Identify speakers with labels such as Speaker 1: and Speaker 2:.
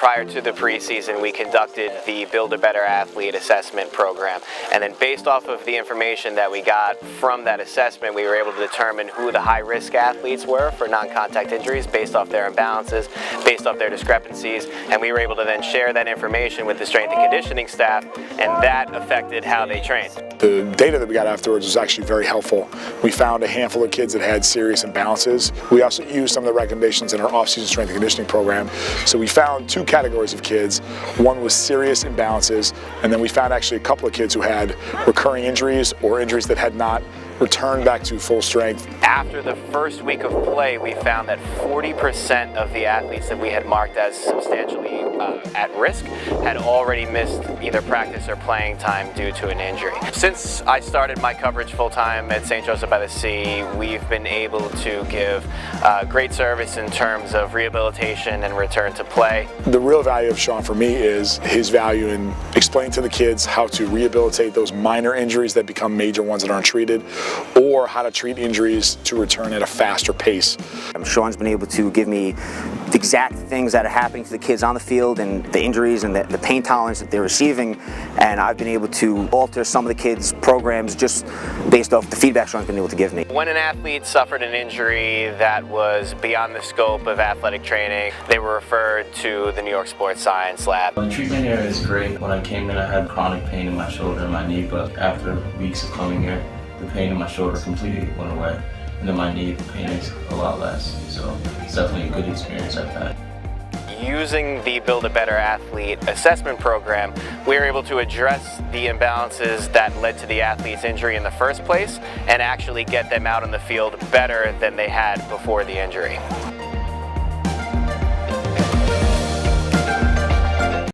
Speaker 1: prior to the preseason, we conducted the Build a Better Athlete assessment program. And then based off of the information that we got from that assessment, we were able to determine who the high-risk athletes were for non-contact injuries based off their imbalances, based off their discrepancies, and we were able to then share that information with the strength and conditioning staff, and that affected how they trained.
Speaker 2: The data that we got afterwards was actually very helpful. We found a handful of kids that had serious imbalances. We also used some of the recommendations in our off-season strength and conditioning program. So we found two categories of kids. One was serious imbalances, and then we found actually a couple of kids who had recurring injuries or injuries that had not returned back to full strength.
Speaker 1: After the first week of play, we found that 40% of the athletes that we had marked as substantially at risk had already missed either practice or playing time due to an injury. Since I started my coverage full-time at St. Joseph by the Sea, we've been able to give great service in terms of rehabilitation and return to play.
Speaker 2: The real value of Sean for me is his value in explaining to the kids how to rehabilitate those minor injuries that become major ones that aren't treated, or how to treat injuries to return at a faster pace.
Speaker 3: Sean's been able to give me the exact things that are happening to the kids on the field and the injuries and the pain tolerance that they're receiving, and I've been able to alter some of the kids' programs just based off the feedback Sean's been able to give me.
Speaker 1: When an athlete suffered an injury that was beyond the scope of athletic training, they were referred to the New York Sports Science Lab.
Speaker 4: The treatment here is great. When I came in, I had chronic pain in my shoulder and my knee, but after weeks of coming here, the pain in my shoulder completely went away. And in my knee, the pain is a lot less. So it's definitely a good experience I've had.
Speaker 1: Using the Build a Better Athlete assessment program, we were able to address the imbalances that led to the athlete's injury in the first place and actually get them out on the field better than they had before the injury.